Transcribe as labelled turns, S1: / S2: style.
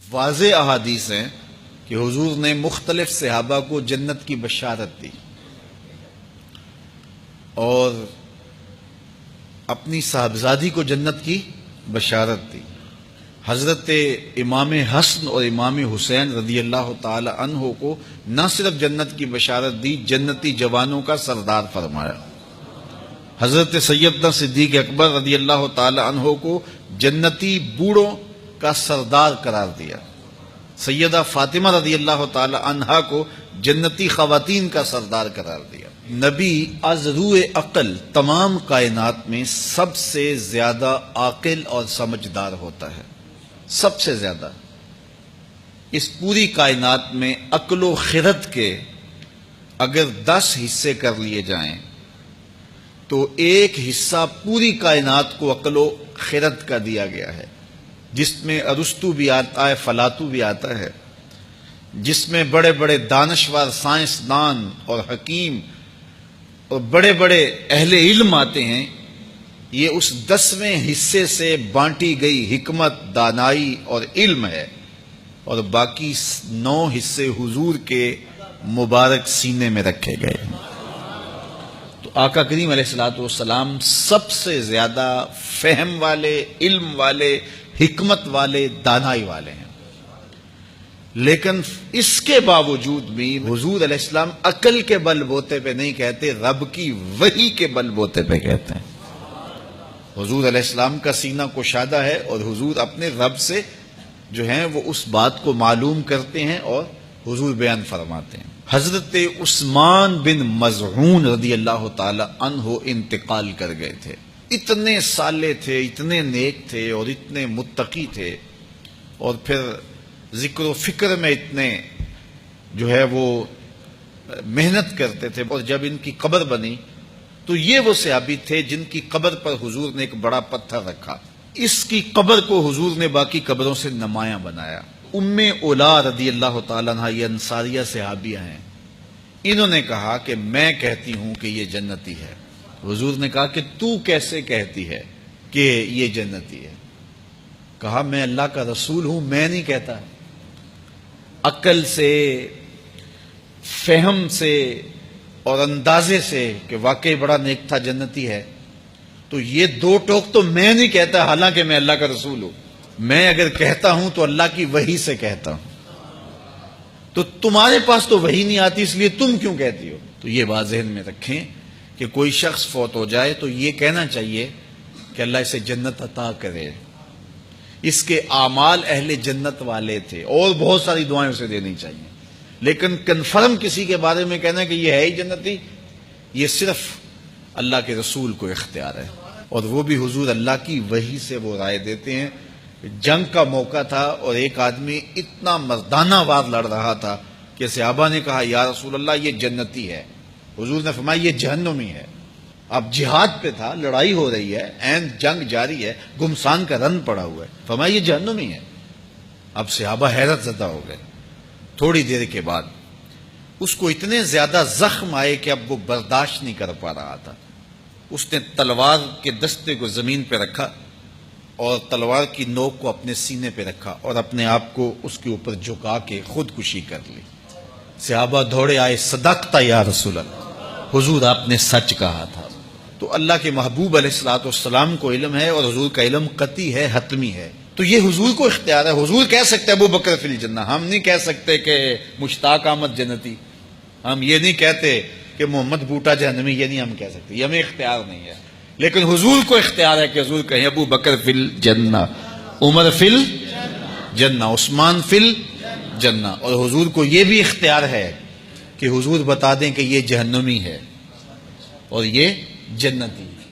S1: واضح احادیث ہیں کہ حضور نے مختلف صحابہ کو جنت کی بشارت دی اور اپنی صاحبزادی کو جنت کی بشارت دی۔ حضرت امام حسن اور امام حسین رضی اللہ تعالی عنہ کو نہ صرف جنت کی بشارت دی، جنتی جوانوں کا سردار فرمایا۔ حضرت سیدنا صدیق اکبر رضی اللہ تعالی عنہ کو جنتی بوڑھوں کا سردار قرار دیا۔ سیدہ فاطمہ رضی اللہ تعالی عنہا کو جنتی خواتین کا سردار قرار دیا۔ نبی از روئے عقل تمام کائنات میں سب سے زیادہ عاقل اور سمجھدار ہوتا ہے، سب سے زیادہ۔ اس پوری کائنات میں عقل و خرد کے اگر 10 حصے کر لیے جائیں تو ایک حصہ پوری کائنات کو عقل و خرد کا دیا گیا ہے، جس میں ارسطو بھی آتا ہے، فلاطو بھی آتا ہے، جس میں بڑے بڑے دانشور، سائنسدان اور حکیم اور بڑے بڑے اہل علم آتے ہیں۔ یہ اس 10ویں حصے سے بانٹی گئی حکمت، دانائی اور علم ہے، اور باقی 9 حصے حضور کے مبارک سینے میں رکھے گئے۔ تو آقا کریم علیہ الصلوۃ والسلام سب سے زیادہ فہم والے، علم والے، حکمت والے، دانائی والے ہیں، لیکن اس کے باوجود بھی حضور علیہ السلام عقل کے بل بوتے پہ نہیں کہتے، رب کی وحی کے بل بوتے پہ کہتے ہیں۔ حضور علیہ السلام کا سینہ کشادہ ہے اور حضور اپنے رب سے جو ہیں وہ اس بات کو معلوم کرتے ہیں اور حضور بیان فرماتے ہیں۔ حضرت عثمان بن مظعون رضی اللہ تعالی عنہ انتقال کر گئے تھے۔ اتنے صالح تھے، اتنے نیک تھے اور اتنے متقی تھے، اور پھر ذکر و فکر میں اتنے جو ہے وہ محنت کرتے تھے، اور جب ان کی قبر بنی تو یہ وہ صحابی تھے جن کی قبر پر حضور نے ایک بڑا پتھر رکھا۔ اس کی قبر کو حضور نے باقی قبروں سے نمایاں بنایا۔ ام اولا رضی اللہ تعالیٰ عنہ یہ انصاریہ صحابیہ ہیں، انہوں نے کہا کہ میں کہتی ہوں کہ یہ جنتی ہے۔ حضور نے کہا کہ تو کیسے کہتی ہے کہ یہ جنتی ہے؟ کہا میں اللہ کا رسول ہوں، میں نہیں کہتا۔ عقل سے، فہم سے اور اندازے سے کہ واقعی بڑا نیک تھا، جنتی ہے، تو یہ 2 ٹوک تو میں نہیں کہتا، حالانکہ میں اللہ کا رسول ہوں۔ میں اگر کہتا ہوں تو اللہ کی وحی سے کہتا ہوں، تو تمہارے پاس تو وحی نہیں آتی، اس لیے تم کیوں کہتی ہو؟ تو یہ بات ذہن میں رکھیں کہ کوئی شخص فوت ہو جائے تو یہ کہنا چاہیے کہ اللہ اسے جنت عطا کرے، اس کے اعمال اہل جنت والے تھے، اور بہت ساری دعائیں اسے دینی چاہیے۔ لیکن کنفرم کسی کے بارے میں کہنا کہ یہ ہے ہی جنتی، یہ صرف اللہ کے رسول کو اختیار ہے، اور وہ بھی حضور اللہ کی وحی سے وہ رائے دیتے ہیں۔ جنگ کا موقع تھا اور ایک آدمی اتنا مردانہ وار لڑ رہا تھا کہ صحابہ نے کہا یا رسول اللہ یہ جنتی ہے۔ حضور نے فرمایا یہ جہنمی ہے۔ اب جہاد پہ تھا، لڑائی ہو رہی ہے، عین جنگ جاری ہے، گمسان کا رن پڑا ہوا ہے، فرمایا یہ جہنمی ہے۔ اب صحابہ حیرت زدہ ہو گئے۔ تھوڑی دیر کے بعد اس کو اتنے زیادہ زخم آئے کہ اب وہ برداشت نہیں کر پا رہا تھا۔ اس نے تلوار کے دستے کو زمین پہ رکھا اور تلوار کی نوک کو اپنے سینے پہ رکھا اور اپنے آپ کو اس کے اوپر جھکا کے خودکشی کر لی۔ صحابہ دوڑے آئے، صدقتا یا رسول اللہ، حضور آپ نے سچ کہا تھا۔ تو اللہ کے محبوب علیہ الصلوۃ والسلام کو علم ہے، اور حضور کا علم قطعی ہے، حتمی ہے، تو یہ حضور کو اختیار ہے۔ حضور کہہ سکتے ابو بکر فی الجنہ، ہم نہیں کہہ سکتے کہ مشتاق احمد جنتی، ہم یہ نہیں کہتے کہ محمد بوٹا جہنمی، یہ نہیں ہم کہہ سکتے، یہ ہمیں اختیار نہیں ہے۔ لیکن حضور کو اختیار ہے کہ حضور کہیں ابو بکر فی الجنہ، عمر فی الجنہ، عثمان فی الجنہ، اور حضور کو یہ بھی اختیار ہے کہ حضور بتا دیں کہ یہ جہنمی ہے اور یہ جنتی ہے۔